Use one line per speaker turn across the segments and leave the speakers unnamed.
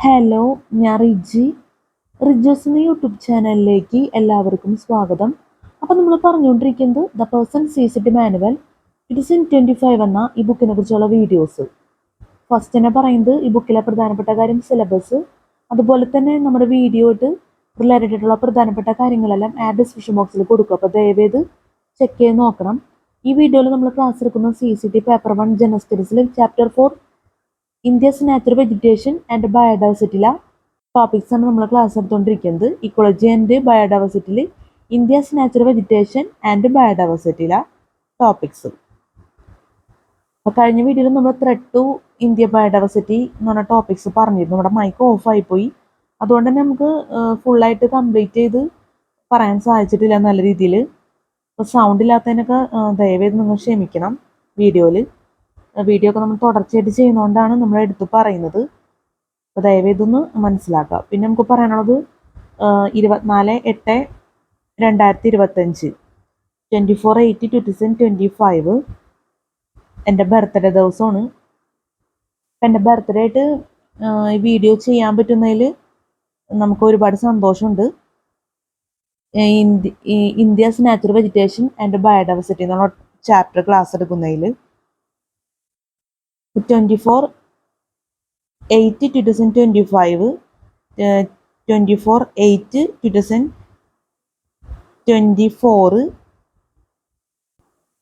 Hello, ഞാൻ റിജോസ് എന്ന YouTube ചാനലിലേക്ക് എല്ലാവർക്കും സ്വാഗതം. അപ്പോൾ നമ്മൾ പറഞ്ഞുകൊണ്ടിരിക്കുന്നത് the person CCT manual it is in 25 എന്ന ഈ ബുക്കിനെ കുറിച്ചുള്ള വീഡിയോസ്. ഫസ്റ്റ് തന്നെ പറയുന്നത് ഈ ബുക്കിലെ പ്രധാനപ്പെട്ട കാര്യം സിലബസ്, അതുപോലെ തന്നെ നമ്മുടെ വീഡിയോയിട്ട് റിലേറ്റഡ് ആയിട്ടുള്ള പ്രധാനപ്പെട്ട കാര്യങ്ങളെല്ലാം ഡിസ്ക്രിപ്ഷൻ ബോക്സിൽ കൊടുക്കും. അപ്പോൾ ദയവേത് ചെക്ക് ചെയ്ത് നോക്കണം. ഈ വീഡിയോയിൽ നമ്മൾ ക്ലാസ് എടുക്കുന്ന CCT പേപ്പർ 1 ജനറൽ സ്റ്റഡീസിൽ chapter 4 India's natural vegetation and ബയോഡൈവേഴ്സിറ്റിയിലെ ടോപ്പിക്സ് ആണ് നമ്മൾ ക്ലാസ് എടുത്തുകൊണ്ടിരിക്കുന്നത്. ഇക്കോളജി ആൻഡ് ബയോഡൈവേഴ്സിറ്റിയിൽ ഇന്ത്യസ് നാച്ചുറൽ വെജിറ്റേഷൻ ആൻഡ് ബയോഡൈവേഴ്സിറ്റിയിലെ ടോപ്പിക്സ്. അപ്പോൾ കഴിഞ്ഞ വീഡിയോയിൽ നമ്മൾ ത്രെഡ് ടു ഇന്ത്യ ബയോഡൈവേഴ്സിറ്റി എന്ന് പറഞ്ഞ ടോപ്പിക്സ് പറഞ്ഞിരുന്നു. നമ്മുടെ മൈക്ക് ഓഫായിപ്പോയി, അതുകൊണ്ട് തന്നെ നമുക്ക് ഫുള്ളായിട്ട് കംപ്ലീറ്റ് ചെയ്ത് പറയാൻ സാധിച്ചിട്ടില്ല നല്ല രീതിയിൽ. അപ്പോൾ സൗണ്ട് ഇല്ലാത്തതിനൊക്കെ ദയവേത് നിങ്ങൾ ക്ഷമിക്കണം. വീഡിയോ ഒക്കെ നമ്മൾ തുടർച്ചയായിട്ട് ചെയ്യുന്നതുകൊണ്ടാണ് നമ്മൾ എടുത്ത് പറയുന്നത്. അപ്പോൾ ദയവേതൊന്ന് മനസ്സിലാക്കുക. പിന്നെ നമുക്ക് പറയാനുള്ളത് 24/8/2025 24/8/2025 എൻ്റെ ബർത്ത്ഡേ ദിവസമാണ്. എൻ്റെ ബർത്ത്ഡേ ആയിട്ട് ഈ വീഡിയോ ചെയ്യാൻ പറ്റുന്നതിൽ നമുക്ക് ഒരുപാട് സന്തോഷമുണ്ട്. India's natural vegetation and biodiversity എന്നുള്ള ചാപ്റ്റർ ക്ലാസ് എടുക്കുന്നതിൽ 24/8/2025 24/8/2024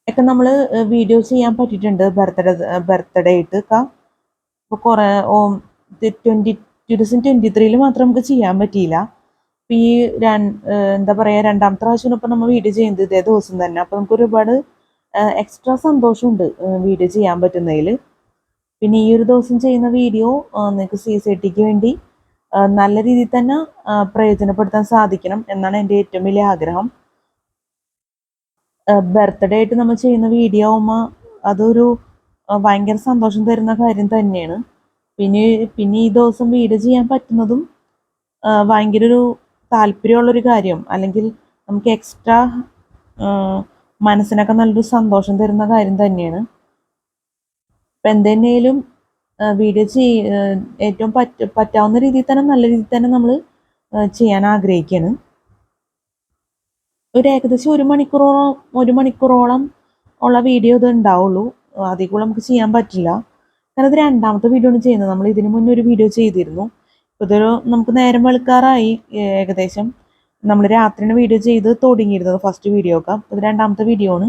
ഒക്കെ നമ്മൾ വീഡിയോ ചെയ്യാൻ പറ്റിയിട്ടുണ്ട് ബർത്ത്ഡേ ആയിട്ട് ഒക്കെ. ഇപ്പോൾ കുറേ 2023 മാത്രം നമുക്ക് ചെയ്യാൻ പറ്റിയില്ല. അപ്പോൾ ഈ എന്താ പറയുക, രണ്ടാമത്തെ പ്രാവശ്യം ഇപ്പം നമ്മൾ വീഡിയോ ചെയ്യുന്നത് ഇതേ ദിവസം തന്നെ. അപ്പോൾ നമുക്ക് ഒരുപാട് എക്സ്ട്രാ സന്തോഷമുണ്ട് വീഡിയോ ചെയ്യാൻ പറ്റുന്നതിൽ. പിന്നെ ഈ ഒരു ദിവസം ചെയ്യുന്ന വീഡിയോ നിങ്ങൾക്ക് CCTക്ക് വേണ്ടി നല്ല രീതിയിൽ തന്നെ പ്രയോജനപ്പെടുത്താൻ സാധിക്കണം എന്നാണ് എൻ്റെ ഏറ്റവും വലിയ ആഗ്രഹം. ബർത്ത്ഡേ ആയിട്ട് നമ്മൾ ചെയ്യുന്ന വീഡിയോ ആകുമ്പോൾ അതൊരു ഭയങ്കര സന്തോഷം തരുന്ന കാര്യം തന്നെയാണ്. പിന്നെ ഈ ദിവസം വീഡിയോ ചെയ്യാൻ പറ്റുന്നതും ഭയങ്കര ഒരു താല്പര്യമുള്ളൊരു കാര്യം, അല്ലെങ്കിൽ നമുക്ക് എക്സ്ട്രാ മനസ്സിനൊക്കെ നല്ലൊരു സന്തോഷം തരുന്ന കാര്യം തന്നെയാണ്. അപ്പം എന്തെങ്കിലും വീഡിയോ ഏറ്റവും പറ്റാവുന്ന രീതിയിൽ തന്നെ നല്ല രീതിയിൽ തന്നെ നമ്മൾ ചെയ്യാൻ ആഗ്രഹിക്കുകയാണ്. ഒരു ഏകദേശം ഒരു മണിക്കൂറോളം ഉള്ള വീഡിയോ ഇത് ഉണ്ടാവുള്ളൂ. അതിൽ കൂടെ നമുക്ക് ചെയ്യാൻ പറ്റില്ല, കാരണം ഇത് രണ്ടാമത്തെ വീഡിയോ ആണ് ചെയ്യുന്നത്. നമ്മൾ ഇതിനു മുന്നേ ഒരു വീഡിയോ ചെയ്തിരുന്നു. ഇതൊരു നമുക്ക് നേരം വെളുക്കാറായി. ഏകദേശം നമ്മൾ രാത്രിയാണ് വീഡിയോ ചെയ്ത് തുടങ്ങിയിരുന്നത് ഫസ്റ്റ് വീഡിയോ ഒക്കെ. ഇത് രണ്ടാമത്തെ വീഡിയോ ആണ്.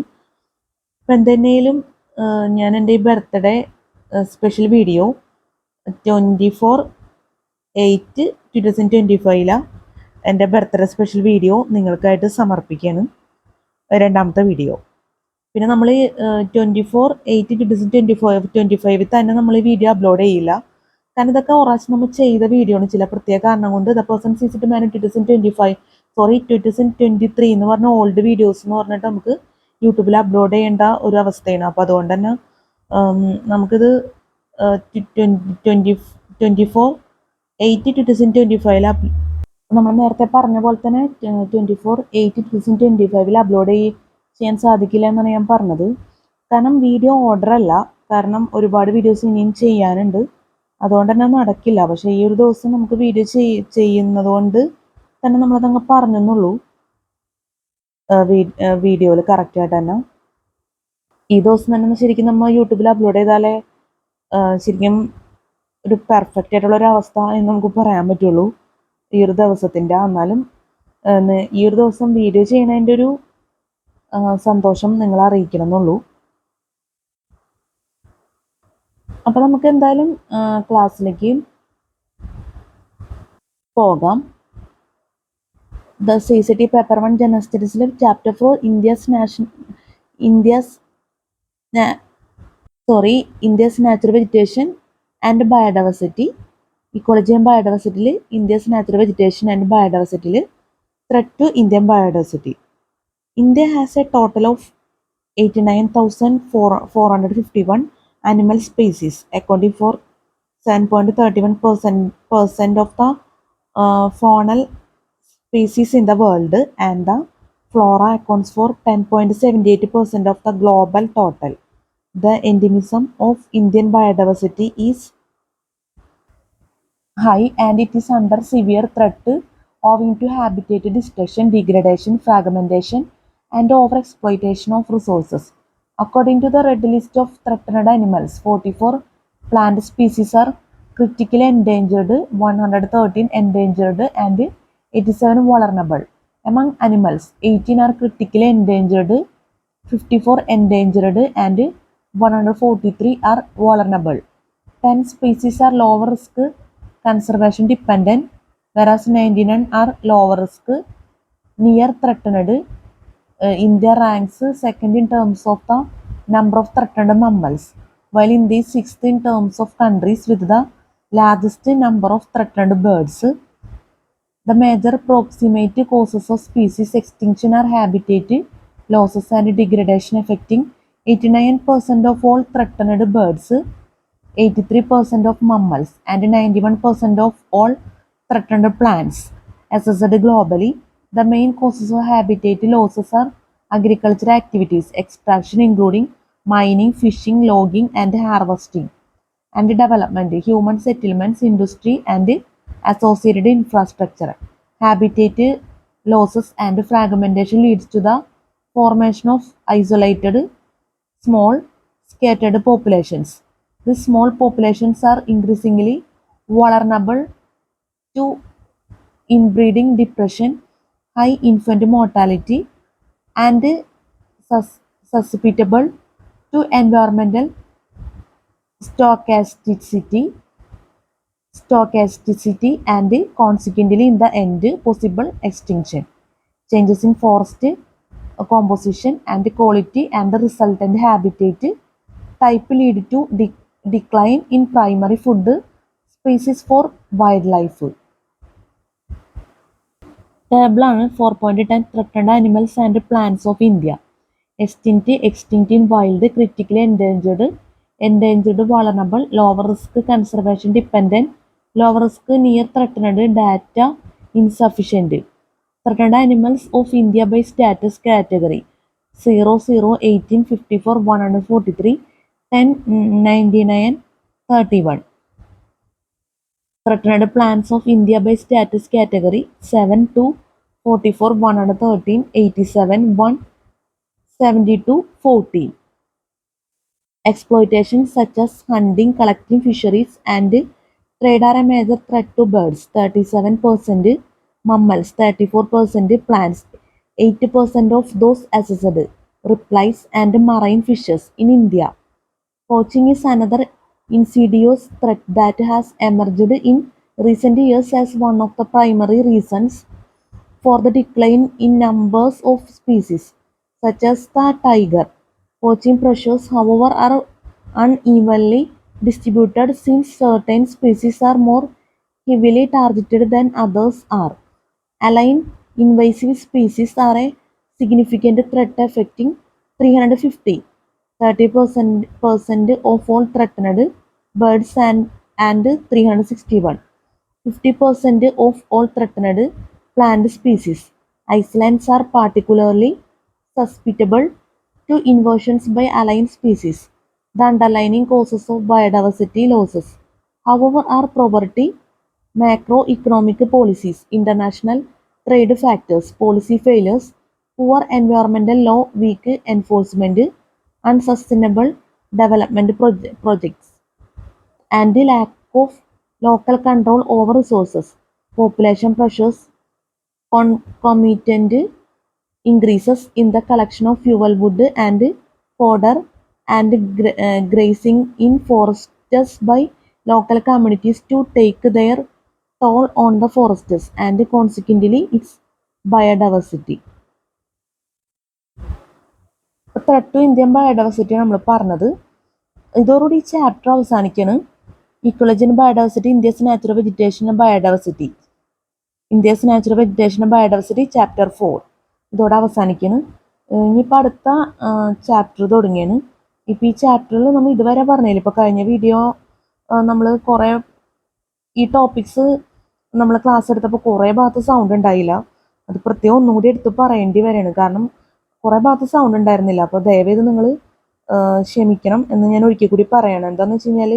അപ്പം എന്തെങ്കിലും ഞാൻ എൻ്റെ ഈ ബർത്ത്ഡേ സ്പെഷ്യൽ വീഡിയോ 24/8/2025 എൻ്റെ ബർത്ത്ഡേ സ്പെഷ്യൽ വീഡിയോ നിങ്ങൾക്കായിട്ട് സമർപ്പിക്കുകയാണ്, രണ്ടാമത്തെ വീഡിയോ. പിന്നെ നമ്മൾ 24/8/2025 തന്നെ നമ്മൾ ഈ വീഡിയോ അപ്ലോഡ് ചെയ്യില്ല, കാരണം ഇതൊക്കെ ഒരാഴ്ച നമ്മൾ ചെയ്ത വീഡിയോ ആണ്. ചില പ്രത്യേക കാരണം കൊണ്ട് the person CCT manual 2023 എന്ന് പറഞ്ഞ ഓൾഡ് വീഡിയോസ് എന്ന് പറഞ്ഞിട്ട് നമുക്ക് യൂട്യൂബിൽ അപ്ലോഡ് ചെയ്യേണ്ട ഒരു അവസ്ഥയാണ്. അപ്പോൾ അതുകൊണ്ട് തന്നെ നമുക്കിത് 24/8/2025 നമ്മൾ നേരത്തെ പറഞ്ഞ പോലെ തന്നെ 24/8/2025 അപ്ലോഡ് ചെയ്യാൻ സാധിക്കില്ല എന്നാണ് ഞാൻ പറഞ്ഞത്. കാരണം വീഡിയോ ഓർഡർ അല്ല, കാരണം ഒരുപാട് വീഡിയോസ് ഇനിയും ചെയ്യാനുണ്ട്, അതുകൊണ്ട് തന്നെ നടക്കില്ല. പക്ഷേ ഈ ഒരു ദിവസം നമുക്ക് വീഡിയോ ചെയ്യുന്നത് കൊണ്ട് തന്നെ നമ്മളതങ്ങ് പറഞ്ഞെന്നുള്ളൂ വീഡിയോയിൽ കറക്റ്റായിട്ട് തന്നെ. ഈ ദിവസം തന്നെ ശരിക്കും നമ്മൾ യൂട്യൂബിൽ അപ്ലോഡ് ചെയ്താലേ ശരിക്കും ഒരു പെർഫെക്റ്റ് ആയിട്ടുള്ള ഒരു അവസ്ഥ എന്ന് നമുക്ക് പറയാൻ പറ്റുള്ളൂ ഈ ഒരു ദിവസത്തിൻ്റെ. എന്നാലും ഈ ഒരു ദിവസം വീഡിയോ ചെയ്യുന്നതിൻ്റെ ഒരു സന്തോഷം നിങ്ങളെ അറിയിക്കണം എന്നുള്ളൂ. അപ്പോൾ നമുക്ക് എന്തായാലും ക്ലാസ്സിലേക്ക് പോകാം. ദ CCT പേപ്പർ 1 ജനറൽ സ്റ്റഡീസിലെ chapter 4 India's natural vegetation and biodiversity. Ecology and ബയോഡൈവേഴ്സിറ്റിയിൽ ഇന്ത്യസ് നാച്ചുറൽ വെജിറ്റേഷൻ ആൻഡ് ബയോഡൈവേഴ്സിറ്റിയിൽ threat to Indian biodiversity. India has a total of 89,451 animal species, accounting for 7.31% of the faunal species in the world, and the flora accounts for 10.78% of the global total. The endemism of Indian biodiversity is high and it is under severe threat owing to habitat destruction, degradation, fragmentation, and overexploitation of resources. According to the Red List of Threatened Animals, 44 plant species are critically endangered, 113 endangered, and 87 vulnerable. Among animals, 18 are critically endangered, 54 endangered, and 143 are vulnerable. 10 species are low risk conservation dependent, whereas 99 are low risk near threatened. India ranks second in terms of the number of threatened mammals, while India is sixth in terms of countries with the largest number of threatened birds. The major proximate causes of species extinction are habitat losses and degradation affecting 89% of all threatened birds, 83% of mammals, and 91% of all threatened plants. Assessed globally, the main causes of habitat losses are agricultural activities, extraction including mining, fishing, logging, and harvesting, and development, human settlements, industry, and associated infrastructure. Habitat losses and fragmentation leads to the formation of isolated, small, scattered populations. These small populations are increasingly vulnerable to inbreeding, depression, high infant mortality, and susceptible to environmental stochasticity and consequently in the end possible extinction. Changes in forest composition and quality and the resultant habitat type lead to decline in primary food species for wildlife. Table 4.10 Threatened Animals and Plants of India. Extinct in wild, critically endangered, endangered vulnerable, low risk conservation dependent, low risk near threatened, data insufficient. Threatened Animals of India by status category 0, 0, 18, 54, 143, 10, 99, 31. Threatened plants of India by status category 7 to 44, 113, 87, 172, 14. Exploitation such as hunting, collecting fisheries, and trade are a major threat to birds. 37% mammals, 34% plants, 80% of those assessed, reptiles, and marine fishes in India. Poaching is another insidious threat that has emerged in recent years as one of the primary reasons for the decline in numbers of species, such as the tiger. Poaching pressures, however, are unevenly distributed since certain species are more heavily targeted than others are. Alien invasive species are a significant threat affecting 350, 30% of all threatened birds and 361, 50% of all threatened plant species. Islands are particularly susceptible to invasions by alien species. The underlying causes of biodiversity losses, however, are poverty, macroeconomic policies, international trade factors, policy failures, poor environmental law, weak enforcement, unsustainable development projects, and the lack of local control over resources. Population pressures, concomitant increases in the collection of fuel wood and fodder and grazing in forests by local communities to take their toll on the forests and consequently its biodiversity. Threat to Indian biodiversity നമ്മൾ പറഞ്ഞത്. ഇതോടുകൂടി ഈ chapter അവസാനിക്കുകയാണ്. Ecology and biodiversity, India's natural vegetation and biodiversity, India's natural vegetation and biodiversity chapter 4 ഇതോടെ അവസാനിക്കുകയാണ്. ഇനിയിപ്പോൾ അടുത്ത chapter തുടങ്ങിയാണ്. ഇപ്പോൾ ഈ ചാപ്റ്ററിൽ നമ്മൾ ഇതുവരെ പറഞ്ഞില്ല, ഇപ്പോൾ കഴിഞ്ഞ വീഡിയോ നമ്മൾ കുറേ ഈ ടോപ്പിക്സ് നമ്മൾ ക്ലാസ് എടുത്തപ്പോൾ കുറേ ഭാഗത്ത് സൗണ്ട് ഉണ്ടായില്ല. അത് പ്രത്യേകം ഒന്നുകൂടി എടുത്ത് പറയേണ്ടി വരികയാണ്, കാരണം കുറേ ഭാഗത്ത് സൗണ്ട് ഉണ്ടായിരുന്നില്ല. അപ്പോൾ ദയവേത് നിങ്ങൾ ക്ഷമിക്കണം എന്ന് ഞാൻ ഒരിക്കൽ കൂടി പറയണം. എന്താണെന്ന് വെച്ച് കഴിഞ്ഞാൽ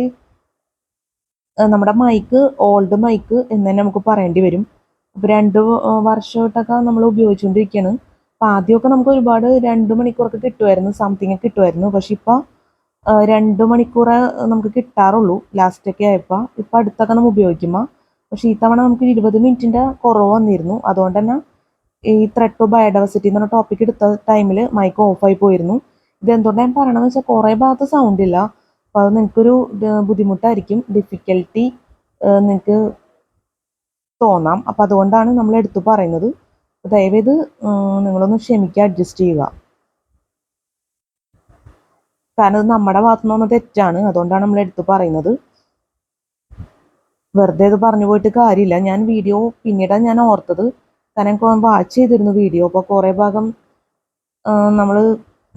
നമ്മുടെ മൈക്ക് ഓൾഡ് മൈക്ക് എന്ന് തന്നെ നമുക്ക് പറയേണ്ടി വരും. ഇപ്പോൾ 2 വർഷമായിട്ടൊക്കെ നമ്മൾ ഉപയോഗിച്ചുകൊണ്ടിരിക്കുകയാണ്. അപ്പോൾ ആദ്യമൊക്കെ നമുക്ക് ഒരുപാട് 2 മണിക്കൂറൊക്കെ കിട്ടുമായിരുന്നു, സംതിങ് കിട്ടുമായിരുന്നു. പക്ഷെ ഇപ്പോൾ 2 മണിക്കൂറേ നമുക്ക് കിട്ടാറുള്ളൂ ലാസ്റ്റൊക്കെ ആയപ്പോൾ. ഇപ്പം അടുത്തൊക്കെ നമ്മൾ ഉപയോഗിക്കുമ്പോൾ. പക്ഷേ ഈ തവണ നമുക്ക് 20 മിനിറ്റിൻ്റെ കുറവ് വന്നിരുന്നു. അതുകൊണ്ട് തന്നെ ഈ ത്രെഡ് ടു ബയോഡൈവേഴ്സിറ്റി എന്ന് പറഞ്ഞ ടോപ്പിക് എടുത്ത ടൈമിൽ മൈക്ക് ഓഫായി പോയിരുന്നു. ഇതെന്തുകൊണ്ടാണ് ഞാൻ പറയണമെന്ന് വെച്ചാൽ കുറേ ഭാഗത്ത് സൗണ്ട് ഇല്ല. അപ്പോൾ അത് നിങ്ങൾക്കൊരു ബുദ്ധിമുട്ടായിരിക്കും, ഡിഫിക്കൽട്ടി നിങ്ങൾക്ക് തോന്നാം. അപ്പോൾ അതുകൊണ്ടാണ് നമ്മൾ എടുത്തു പറയുന്നത്. ദയവേത് നിങ്ങളൊന്ന് ക്ഷമിക്കുക, അഡ്ജസ്റ്റ് ചെയ്യുക. കാരണം ഇത് നമ്മുടെ ഭാഗത്തുനിന്ന് വന്ന തെറ്റാണ്, അതുകൊണ്ടാണ് നമ്മൾ എടുത്തു പറയുന്നത്. വെറുതെ ഇത് പറഞ്ഞു പോയിട്ട് കാര്യമില്ല. ഞാൻ വീഡിയോ പിന്നീടാണ് ഞാൻ ഓർത്തത്, കാരണം വാച്ച് ചെയ്തിരുന്നു വീഡിയോ. അപ്പോൾ കുറേ ഭാഗം നമ്മൾ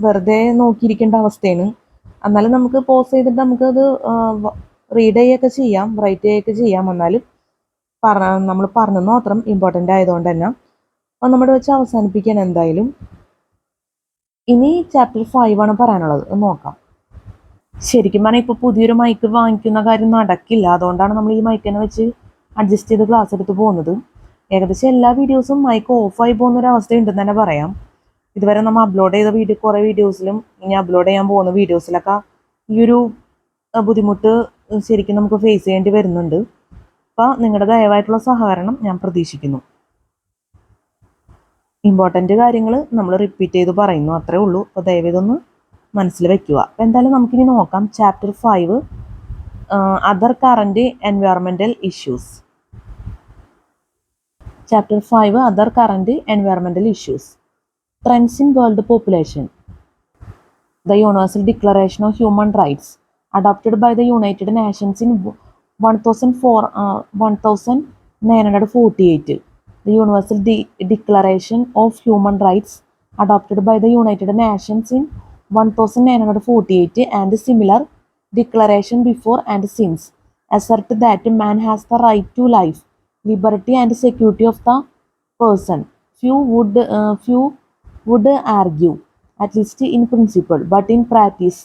വെറുതെ നോക്കിയിരിക്കേണ്ട അവസ്ഥയാണ്. എന്നാലും നമുക്ക് പോസ് ചെയ്തിട്ട് നമുക്കത് റീഡ് ചെയ്യുകയൊക്കെ ചെയ്യാം, റൈറ്റ് ചെയ്യുകയൊക്കെ ചെയ്യാം. എന്നാലും നമ്മൾ പറഞ്ഞെന്ന് മാത്രം, ഇമ്പോർട്ടൻ്റ് ആയതുകൊണ്ട് തന്നെ. അപ്പോൾ നമ്മുടെ വെച്ച് അവസാനിപ്പിക്കാൻ എന്തായാലും. ഇനി ചാപ്റ്റർ 5 ആണ് പറയാനുള്ളത്, നോക്കാം. ശരിക്കും പറഞ്ഞാൽ ഇപ്പോൾ പുതിയൊരു മൈക്ക് വാങ്ങിക്കുന്ന കാര്യം നടക്കില്ല. അതുകൊണ്ടാണ് നമ്മൾ ഈ മൈക്കിനെ വെച്ച് അഡ്ജസ്റ്റ് ചെയ്ത് ക്ലാസ് എടുത്ത് പോകുന്നത്. ഏകദേശം എല്ലാ വീഡിയോസും മൈക്ക് ഓഫായി പോകുന്നൊരവസ്ഥ ഉണ്ടെന്ന് തന്നെ പറയാം. ഇതുവരെ നമ്മൾ അപ്ലോഡ് ചെയ്ത കുറേ വീഡിയോസിലും ഇനി അപ്ലോഡ് ചെയ്യാൻ പോകുന്ന വീഡിയോസിലൊക്കെ ഈ ഒരു ബുദ്ധിമുട്ട് ശരിക്കും നമുക്ക് ഫേസ് ചെയ്യേണ്ടി വരുന്നുണ്ട്. അപ്പോൾ നിങ്ങളുടെ ദയവായിട്ടുള്ള സഹകരണം ഞാൻ പ്രതീക്ഷിക്കുന്നു. ഇമ്പോർട്ടൻ്റ് കാര്യങ്ങൾ നമ്മൾ റിപ്പീറ്റ് ചെയ്ത് പറയുന്നു, അത്രേ ഉള്ളൂ. അപ്പോൾ ദയവേതൊന്ന് മനസ്സിൽ വെക്കുക. അപ്പോൾ എന്തായാലും നമുക്കിനി നോക്കാം chapter 5, other current environmental issues. Chapter 5, other current environmental issues. Trends in world population. The Universal Declaration of Human Rights, adopted by the United Nations in 1948. The Universal Declaration of Human Rights, adopted by the United Nations in 1948, and similar declaration before and since, assert that man has the right to life, liberty, and security of the person. Few would argue, at least in principle, but in practice,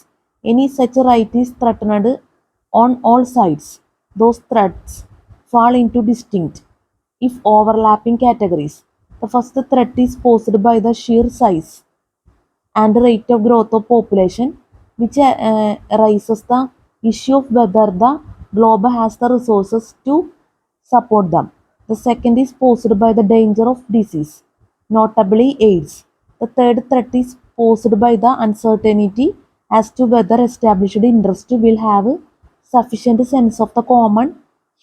any such right is threatened on all sides. Those threats fall into distinct, if overlapping, categories. The first threat is posed by the sheer size and rate of growth of population, which raises the issue of whether the globe has the resources to support them. The second is posed by the danger of disease, notably AIDS. The third threat is posed by the uncertainty as to whether established interest will have sufficient sense of the common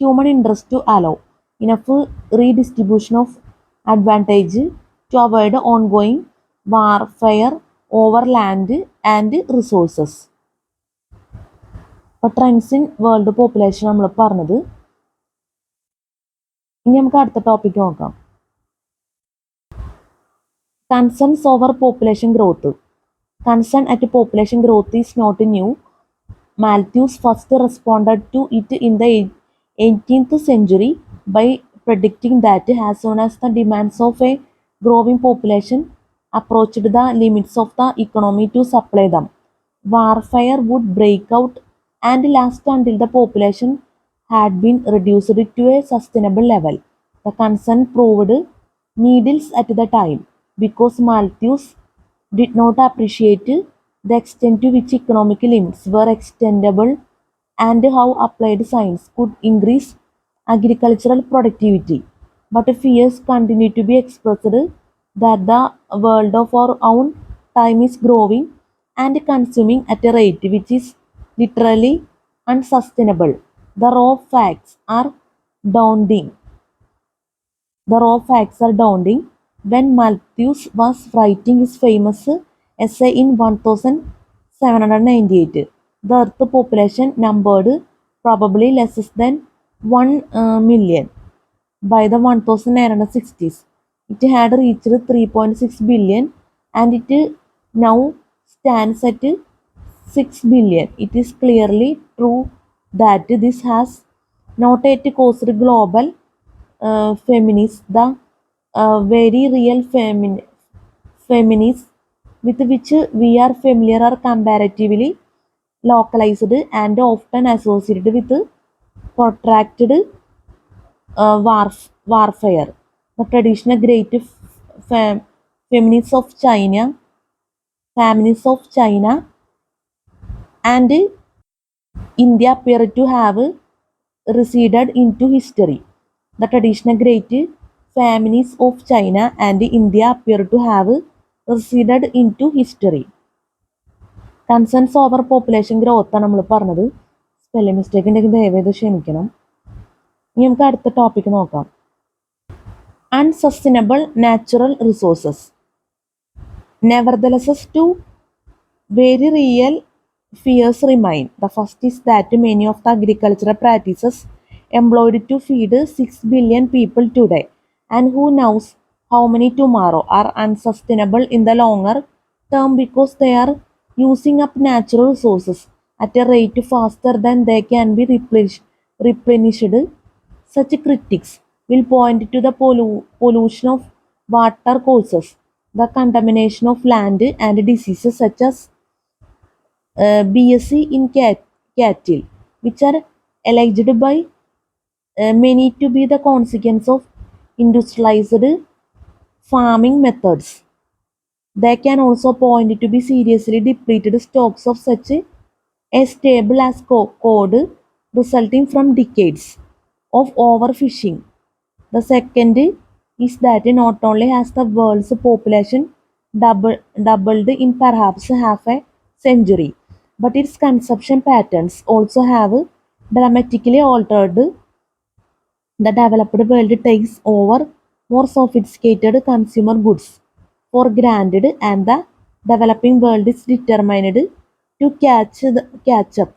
human interest to allow enough redistribution of advantage to avoid ongoing warfare over land and resources. അപ്പോൾ trends in world population നമ്മൾ പറഞ്ഞത്. ഇനി നമുക്ക് അടുത്ത topic നോക്കാം. Concerns over population growth. Concern at population growth is not new. Malthus first responded to it in the 18th century by predicting that as soon as the demands of a growing population approached the limits of the economy to supply them, warfare would break out and last until the population had been reduced to a sustainable level. The concern proved needless at the time, because Malthus did not appreciate the extent to which economic limits were extendable and how applied science could increase agricultural productivity. But fears continue to be expressed that the world of our own time is growing and consuming at a rate which is literally unsustainable. The raw facts are daunting. When Malthus was writing his famous essay in 1798, the Earth population numbered probably less than 1 million. By the 1960s, it had reached 3.6 billion and it now stands at 6 billion. It is clearly true that this has not yet caused global feminists the very real feminists with which we are familiar are comparatively localized and often associated with protracted warfare. The traditional great fam- feminists of China, feminists of China and India appear to have receded into history. The traditional great feminists of China and India appear to have receded into history. Concerns over population growth ആണ് നമ്മൾ പറഞ്ഞത്. Spelling mistake ഉണ്ടെങ്കിൽ ദയവേത് ക്ഷമിക്കണം. ഇനി നമുക്ക് അടുത്ത topic നോക്കാം. Unsustainable natural resources. Nevertheless, two very real fears remain. The first is that many of the agricultural practices employed to feed 6 billion people today, and who knows how many tomorrow, are unsustainable in the longer term because they are using up natural resources at a rate faster than they can be replenished. Such critics will point to the pollution of water courses, the contamination of land, and diseases such as BSE in cattle, which are alleged by many to be the consequence of industrialized farming methods. They can also point to be seriously depleted stocks of such a staple as cod, resulting from decades of overfishing. The second is that not only has the world's population doubled in perhaps half a century, but its consumption patterns also have dramatically altered. The developed world takes over more sophisticated consumer goods for granted, and the developing world is determined to catch up.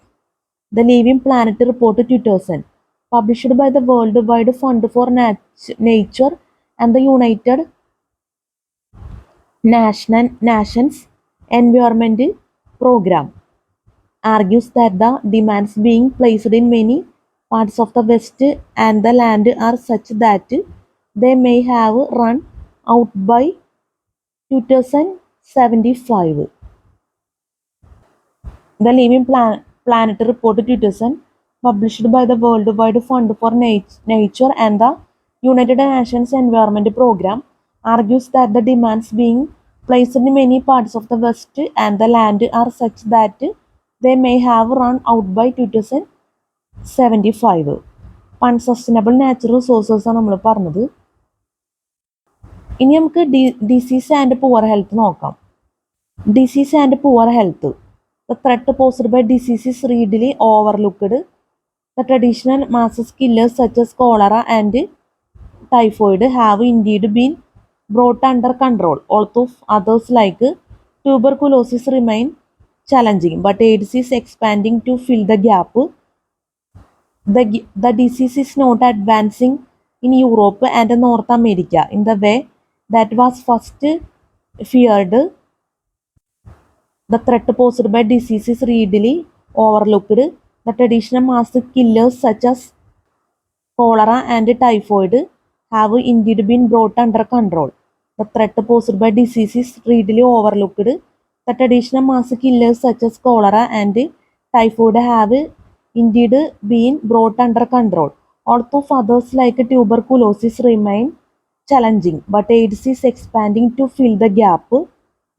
The Living Planet report 2000, published by the Worldwide Fund for Nature and the United Nations Environment Program, argues that the demands being placed in many parts of the West and the land are such that they may have run out by 2075. The Living Planet report 2000, published by the Worldwide Fund for Nature and the United Nations Environment Program, argues that the demands being placed in many parts of the West and the land are such that they may have run out by 2075. Unsustainable natural resources ആണ് നമ്മൾ പറഞ്ഞത്. ഇനി നമുക്ക് disease and poor health നോക്കാം. Disease and poor health. The threat posed by disease is readily overlooked. The traditional mass killers such as cholera and typhoid have indeed been brought under control, although others like tuberculosis remain challenging, but AIDS is expanding to fill the gap. The disease is not advancing in Europe and North America in the way that was first feared. The threat posed by disease is readily overlooked. The traditional mass killers such as cholera and typhoid have indeed been brought under control. The threat posed by disease is readily overlooked. The traditional mass killers such as cholera and typhoid have indeed been brought under control, although others like tuberculosis remain challenging, but AIDS is expanding to fill the gap.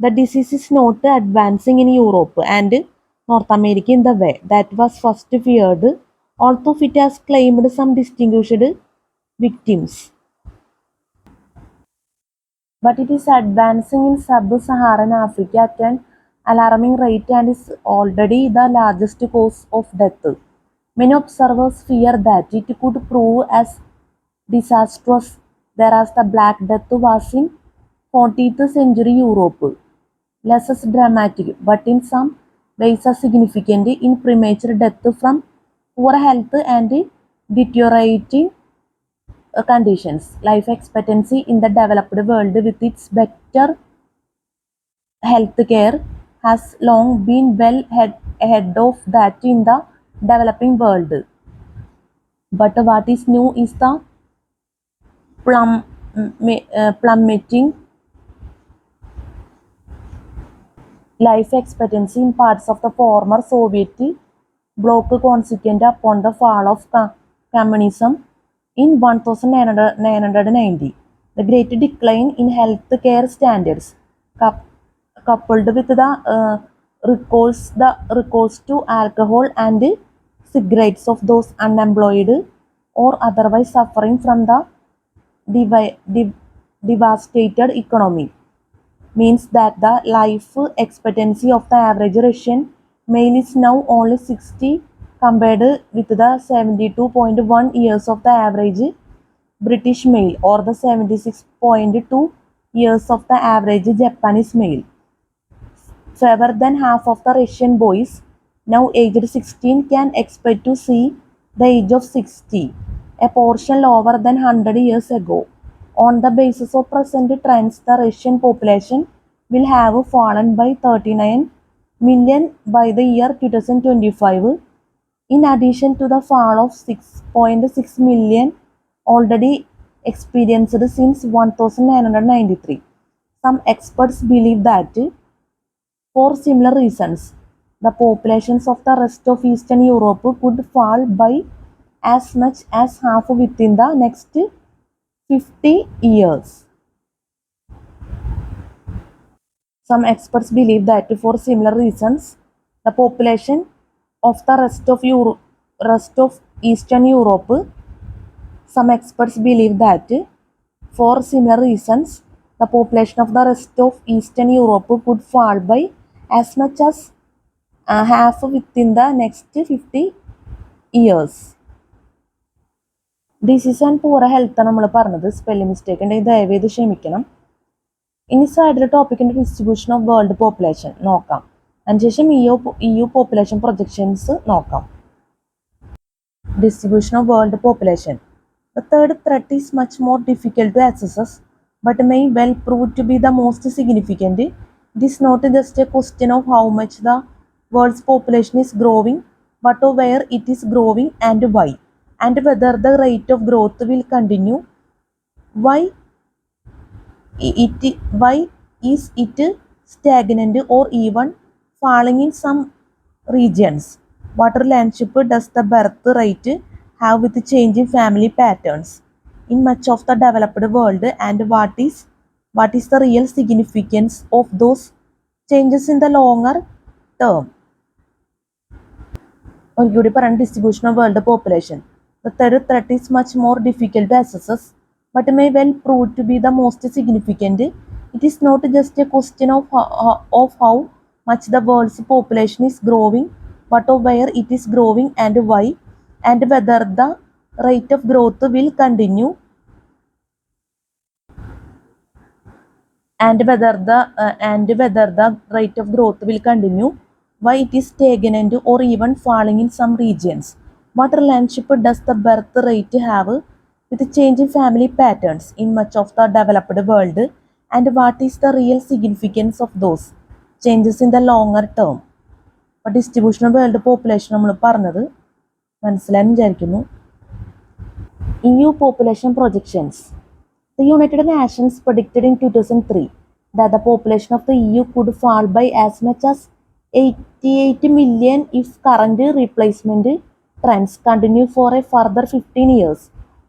The disease is not advancing in Europe and North America in the way that was first feared, although it has claimed some distinguished victims. But it is advancing in sub-Saharan Africa at an alarming rate and is already the largest cause of death. Many observers fear that it could prove as disastrous there as the Black Death was in 14th century Europe. Less dramatic, but in some ways significant in premature death from poor health and deteriorating conditions. Life expectancy in the developed world with its better health care has long been well ahead of that in the developing world. But what is new is the plummeting life expectancy in parts of the former Soviet bloc consequent upon the fall of communism in 1990. The great decline in health care standards, coupled with the recourse to alcohol and cigarettes of those unemployed or otherwise suffering from the devastated economy, means that the life expectancy of the average Russian male is now only 60 compared with the 72.1 years of the average British male or the 76.2 years of the average Japanese male. Fewer than half of the Russian boys now aged 16 can expect to see the age of 60, a portion lower than 100 years ago. On the basis of present trends, the Russian population will have fallen by 39 million by the year 2025, in addition to the fall of 6.6 million already experienced since 1993. Some experts believe that for similar reasons, the populations of the rest of Eastern Europe could fall by as much as half within the next 50 years. Some experts believe that for similar reasons, the population of the rest of Eastern Europe, some experts believe that for similar reasons, the population of the rest of Eastern Europe could fall by as much as half within the next 50 years. Disease and poor ഹെൽത്താണ് നമ്മൾ പറഞ്ഞത്. Spelling mistake ഉണ്ടെങ്കിൽ ദയവേത് ക്ഷമിക്കണം. ഇനി സൈഡിലെ ടോപ്പിക്കിൻ്റെ distribution of world population നോക്കാം. അതിനുശേഷം EU പോപ്പുലേഷൻ പ്രൊജക്ഷൻസ് നോക്കാം. Distribution of world population. The third threat is much more difficult to assess, but may well prove to be the most significant. It is not just a question of how much the world's population is growing, but of where it is growing and why, and whether the rate of growth will continue. Why is it stagnant or even falling in some regions? What relationship does the birth rate have with changing family patterns in much of the developed world, and what is the real significance of those changes in the longer term? Distribution of world population. The third threat is much more difficult to assess, but may well prove to be the most significant. It is not just a question of how much the world's population is growing, but of where it is growing and why, and whether the rate of growth will continue, why it is stagnant or even falling in some regions. What relationship does the birth rate have with changing family patterns in much of the developed world, and what is the real significance of those changes in the longer term? അപ്പോൾ distribution of world population നമ്മൾ പറഞ്ഞത് മനസ്സിലായെന്ന് വിചാരിക്കുന്നു. EU population projections. The United Nations predicted in 2003 that the population of the EU could fall by as much as 88 million if current replacement trends continue for a further 15 years.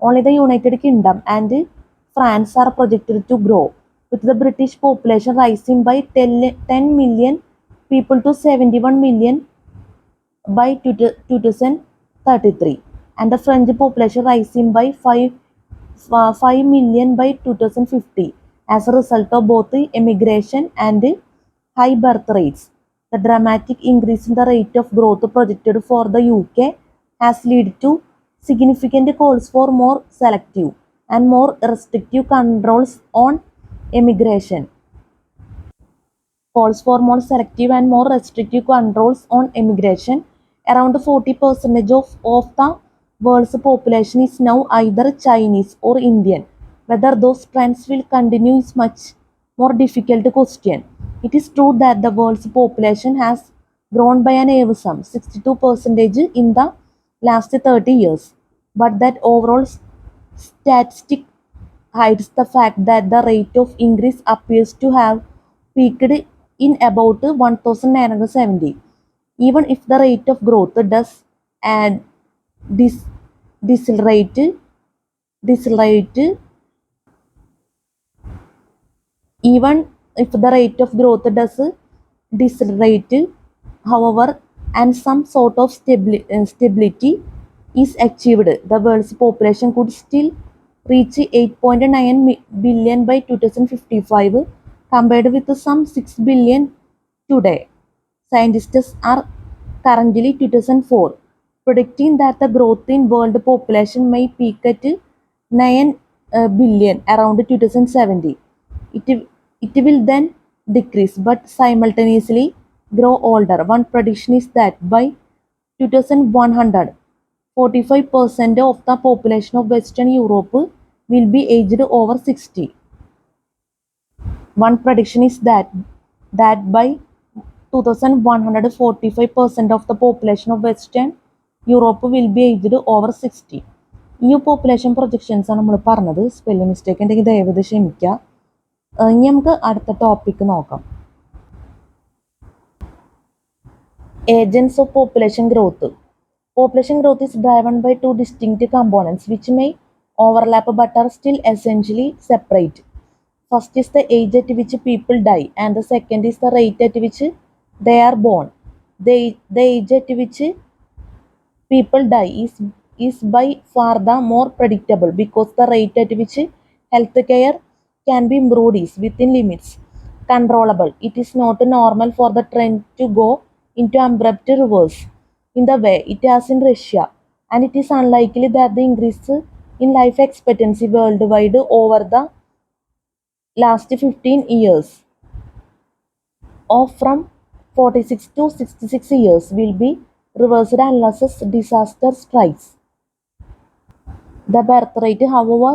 Only the United Kingdom and France are projected to grow, with the British population rising by 10 million people to 71 million by 2033, and the French population rising by 5 million by 2050 as a result of both immigration and high birth rates. The dramatic increase in the rate of growth projected for the UK has led to significant calls for more selective and more restrictive controls on immigration. Around 40% of the world's population is now either Chinese or Indian. Whether those trends will continue is much more difficult question. It is true that the world's population has grown by an awesome 62% in the last 30 years, but that overall statistic hides the fact that the rate of increase appears to have peaked in about 1970. Even if the rate of growth does decelerate, decelerate even if the rate of growth does decelerate, however, and some sort of stability is achieved, the world's population could still reach 8.9 billion by 2055 compared with some 6 billion today. Scientists are currently 2004 predicting that the growth in world population may peak at 9 billion around 2070. It will then decrease but simultaneously grow older. One prediction is that by 2100, 45% of the population of Western Europe will be aged over 60. One prediction is that by 2100, 45% of the population of Western Europe will be aged over 60. ഈ population projections ആണ് നമ്മൾ പറഞ്ഞത്. Spelling mistake ഉണ്ടെങ്കിൽ ദയവത് ക്ഷമിക്കുക. ഇനി നമുക്ക് അടുത്ത topic നോക്കാം. Agents of population growth. Population growth is driven by two distinct components which may overlap but are still essentially separate. First is the age at which people die and the second is the rate at which they are born. The age at which people die is by far the more predictable because the rate at which healthcare can be improved is within limits controllable. It is not normal for the trend to go into abrupt reverse in the way it has in Russia, and it is unlikely that the increase in life expectancy worldwide over the last 15 years of from 46 to 66 years will be reversed unless a disaster strikes. The birth rate, however,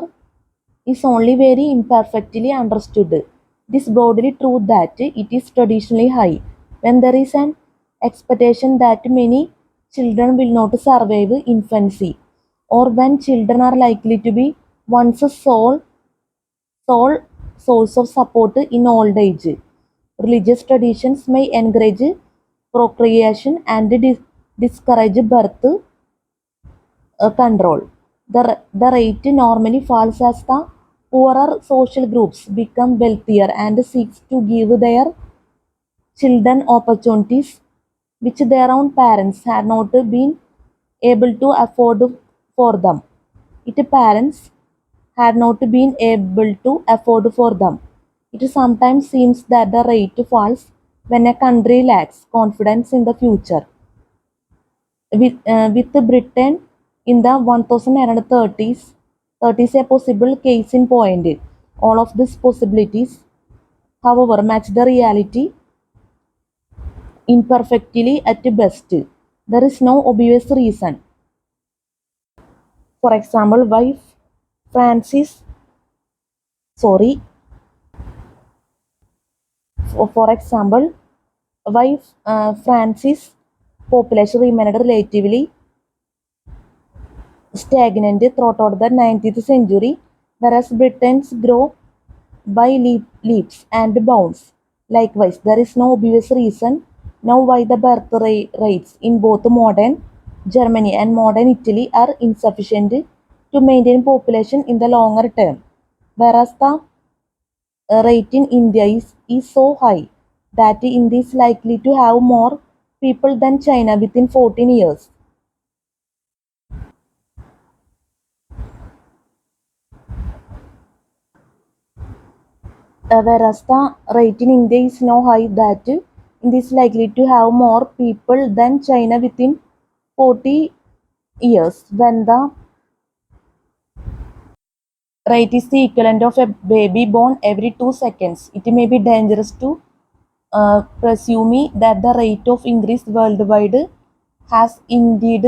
is only very imperfectly understood. It is broadly true that it is traditionally high when there is an expectation that many children will not survive infancy, or when children are likely to be one's sole source of support in old age. Religious traditions may encourage procreation and discourage birth control. The rate normally falls as the poorer social groups become wealthier and seeks to give their children opportunities which their own parents had not been able to afford for them. It parents had not been able to afford for them. It sometimes seems that the rate falls when a country lacks confidence in the future. With Britain in the 1930s, a possible case in point. All of these possibilities, however, match the reality imperfectly at best. There is no obvious reason. For example, Francis, sorry, for example, why France's population remained relatively stagnant throughout the 19th century, whereas Britain's grow by leaps and bounds. Likewise, there is no obvious reason now why the birth rates in both modern Germany and modern Italy are insufficient to maintain population in the longer term, whereas the rate in India is so high that India is likely to have more people than China within 14 years. Whereas the rate in India is now high that India is likely to have more people than China within 40 years. When the rate is the equivalent of a baby born every 2 seconds, it may be dangerous to presume that the rate of increase worldwide has indeed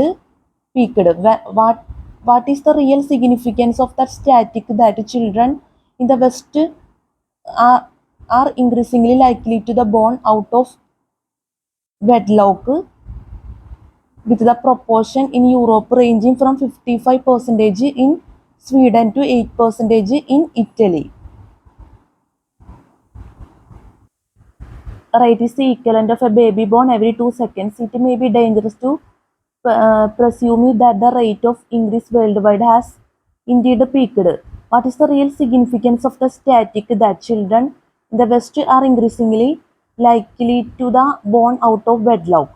peaked. What is the real significance of that statistic that children in the West are increasingly likely to be born out of wedlock, with the proportion in Europe ranging from 55% in Sweden to 8% in Italy. Rate is the equivalent of a baby born every 2 seconds. It may be dangerous to presuming that the rate of increase worldwide has indeed peaked. What is the real significance of the statistic that children in the West are increasingly likely to be born out of wedlock,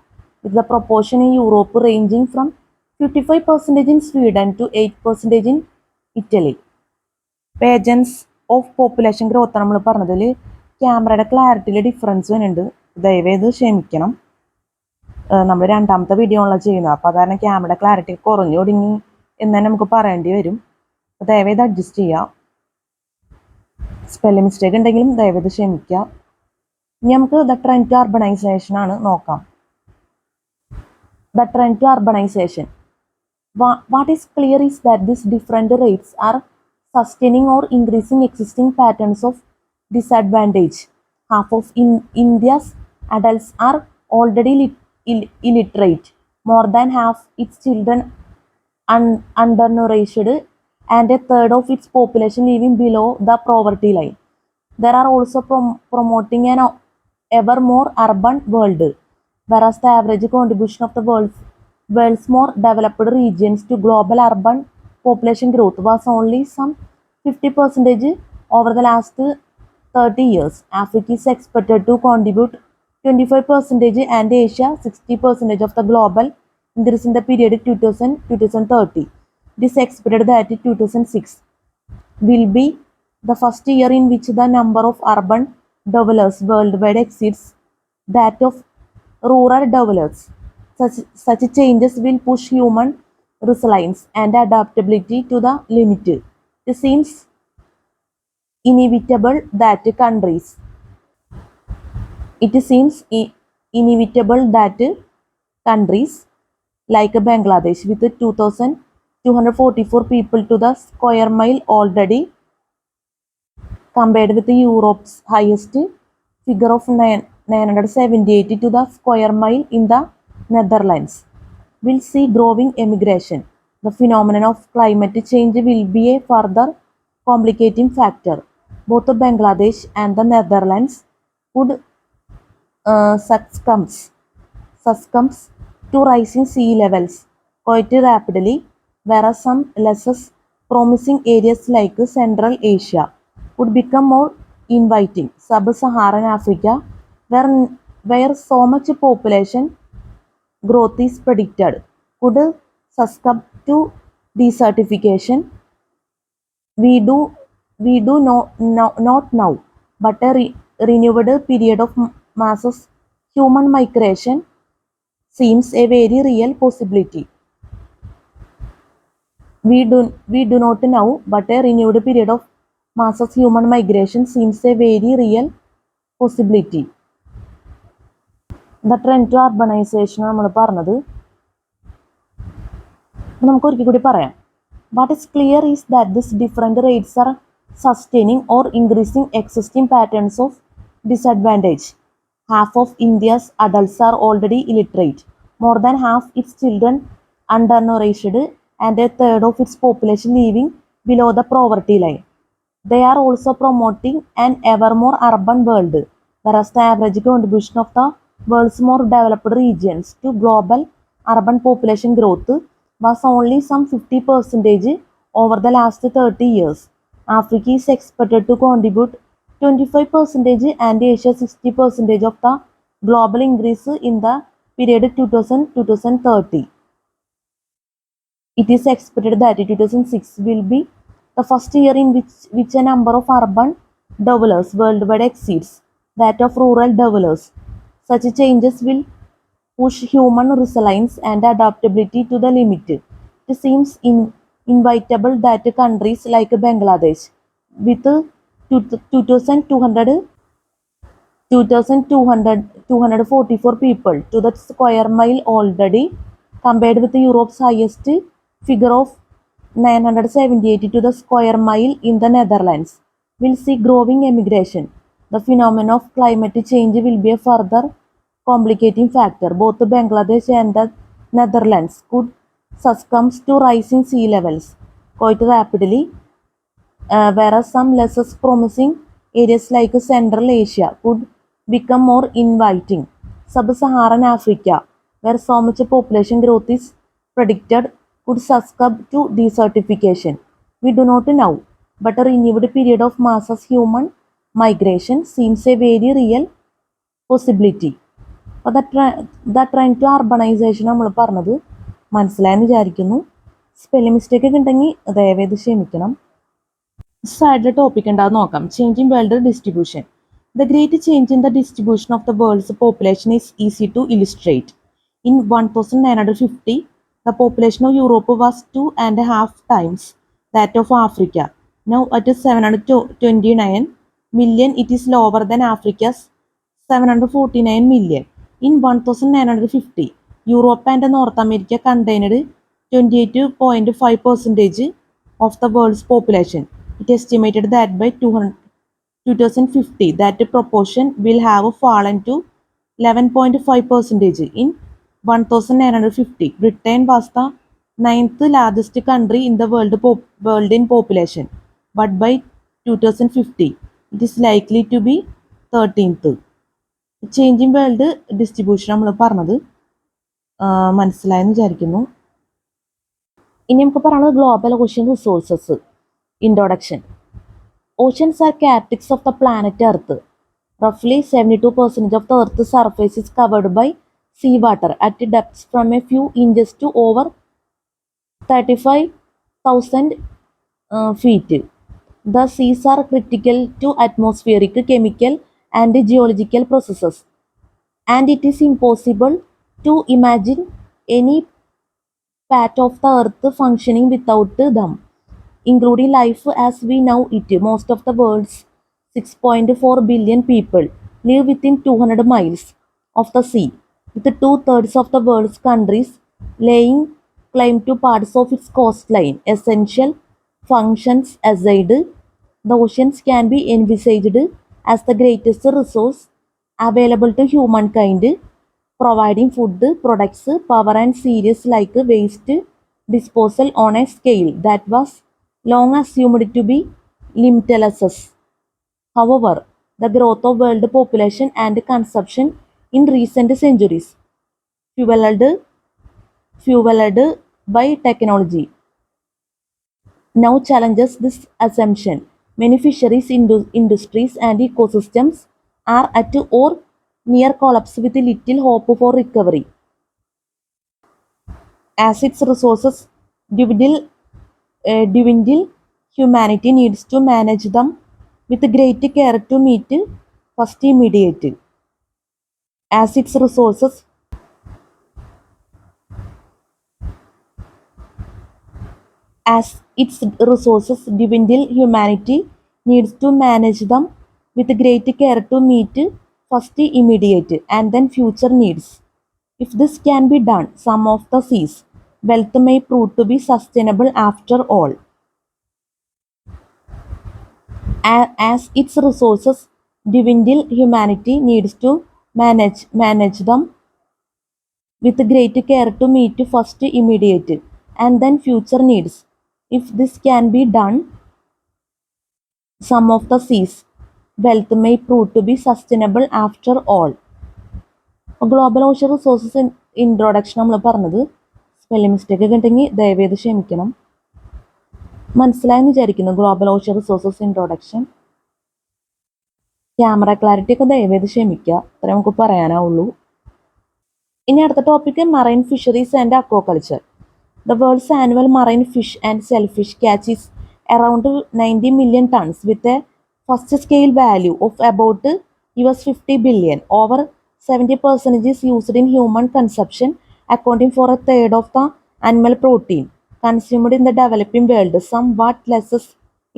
with the proportion in Europe ranging from 55% in Sweden to 8% in Italy? പേജൻസ് of population growth നമ്മൾ പറഞ്ഞതിൽ ക്യാമറയുടെ ക്ലാരിറ്റിയിൽ difference വരുന്നുണ്ട്. ദയവേത് ക്ഷമിക്കണം. നമ്മൾ രണ്ടാമത്തെ video ഉള്ള ചെയ്യുന്നത്, അപ്പോൾ അതാണ് ക്യാമറയുടെ ക്ലാരിറ്റി കുറഞ്ഞു ഒടുങ്ങി എന്ന് തന്നെ നമുക്ക് പറയേണ്ടി വരും. ദയവേത് അഡ്ജസ്റ്റ് ചെയ്യുക. സ്പെല്ലിംഗ് മിസ്റ്റേക്ക് ഉണ്ടെങ്കിലും ദയവേത് ക്ഷമിക്കുക. ഇനി നമുക്ക് ദ ട്രെൻഡ് ടു അർബണൈസേഷൻ ആണ് നോക്കാം. The trend to urbanisation. What is clear is that these different rates are sustaining or increasing existing patterns of disadvantage. Half of India's adults are already illiterate, more than half its children undernourished, and a third of its population living below the poverty line. There are also promoting an ever more urban world, whereas the average contribution of the world's more developed regions to global urban population growth was only some 50% over the last 30 years. Africa is expected to contribute 25% and Asia 60% of the global increase in the period 2000-2030. It is expected that 2006 will be the first year in which the number of urban dwellers worldwide exceeds that of rural dwellers. Such changes will push human resilience and adaptability to the limit. It seems inevitable that countries like Bangladesh, with 2,244 people to the square mile already, compared with Europe's highest figure of 978 to the square mile in the Netherlands, will see growing emigration. The phenomenon of climate change will be a further complicating factor. Both Bangladesh and the Netherlands could succumb to rising sea levels quite rapidly, whereas some less promising areas like Central Asia would become more inviting. Sub-Saharan Africa, where so much population growth is predicted, could succumb to desertification. We do not know, but a renewed period of masses human migration seems a very real possibility. We do not know, but a renewed period of masses human migration seems a very real possibility. The trend to urbanization നമ്മൾ പറഞ്ഞത്. നമുക്ക് ഒരിക്കൽ കൂടി പറയാം. What is clear is that these different rates are sustaining or increasing existing patterns of disadvantage. Half of India's adults are already illiterate, more than half its children undernourished, and a third of its population living below the poverty line. They are also promoting an ever more urban world, whereas the average contribution of the world's more developed regions to global urban population growth was only some 50% over the last 30 years. Africa is expected to contribute 25% and Asia 60% of the global increase in the period 2000-2030. It is expected that 2006 will be the first year in which a number of urban dwellers worldwide exceeds that of rural dwellers. Such changes will push human resilience and adaptability to the limit. It seems inevitable that countries like Bangladesh, with 2,244 people to the square mile already, compared with Europe's highest figure of 978 to the square mile in the Netherlands, will see growing emigration. The phenomenon of climate change will be a further complicating factor. Both Bangladesh and the Netherlands could succumb to rising sea levels quite rapidly, whereas some less promising areas like Central Asia could become more inviting. Sub-Saharan Africa, where so much population growth is predicted, could succumb to desertification? We do not know, but a renewed period of mass human migration seems a very real possibility. അപ്പോൾ the trend to urbanisation നമ്മൾ പറഞ്ഞത് മനസ്സിലായെന്ന് വിചാരിക്കുന്നു. Spelling mistake ഒക്കെ ഉണ്ടെങ്കിൽ ദയവേത് ക്ഷമിക്കണം. സൈഡിലെ ടോപ്പിക് ഉണ്ടാകും നോക്കാം. Changing world distribution. The great change in the distribution of the world's population is easy to illustrate. In 1950, the population of Europe was 2.5 times that of Africa. Now at 729 million, it is lower than Africa's 749 million. In 1950, Europe and North America contained 28.5% of the world's population. It estimated that by 2050, that proportion will have fallen to 11.5%. In 1950, Britain was the 9th largest country in the world in population, but by 2050, it is likely to be 13th. Changing world distribution നമ്മൾ പറഞ്ഞത് മനസ്സിലായെന്ന് വിചാരിക്കുന്നു. ഇനി നമുക്ക് പറയുന്നത് global ocean resources. Introduction. Oceans are characteristics of the planet Earth. Roughly 72% of the Earth's surface is covered by seawater at depths from a few inches to over 35,000 feet. The seas are critical to atmospheric, chemical, and geological processes, and it is impossible to imagine any part of the Earth functioning without them, including life as we know it. Most of the world's 6.4 billion people live within 200 miles of the sea, with 2/3 of the world's countries laying claim to parts of its coastline. Essential functions aside, the oceans can be envisaged as the greatest resource available to humankind, providing food, products, power, and serious like waste disposal on a scale that was long assumed to be limitless. However, the growth of world population and consumption in recent centuries, fueled by technology, now challenges this assumption. Many fisheries industries and ecosystems are at or near collapse with little hope for recovery. As its resources dwindle, humanity needs to manage them with great care to meet first immediate. As its resources dwindle, humanity needs to manage them with great care to meet first immediate and then future needs. If this can be done, some of the seas' wealth may prove to be sustainable after all. As its resources dwindle, humanity needs to manage them with great care to meet first immediate and then future needs. If this can be done, some of the seas' wealth may prove to be sustainable after all. Global ocean resources introduction നമ്മൾ പറഞ്ഞത് spelling mistake ഒക്കെ ഉണ്ടെങ്കിൽ ദയവേത് ക്ഷമിക്കണം. മനസ്സിലായെന്ന് വിചാരിക്കുന്നു. Global ocean resources introduction. Camera clarity ഒക്കെ ദയവേത് ക്ഷമിക്കുക. അത്രേ നമുക്ക് പറയാനാവുള്ളൂ. ഇനി അടുത്ത topic marine fisheries and aquaculture. The world's annual marine fish and selfish catch is around 90 million tons with a first scale value of about $50 billion. Over 70% is used in human consumption, accounting for a third of the animal protein consumed in the developing world, somewhat less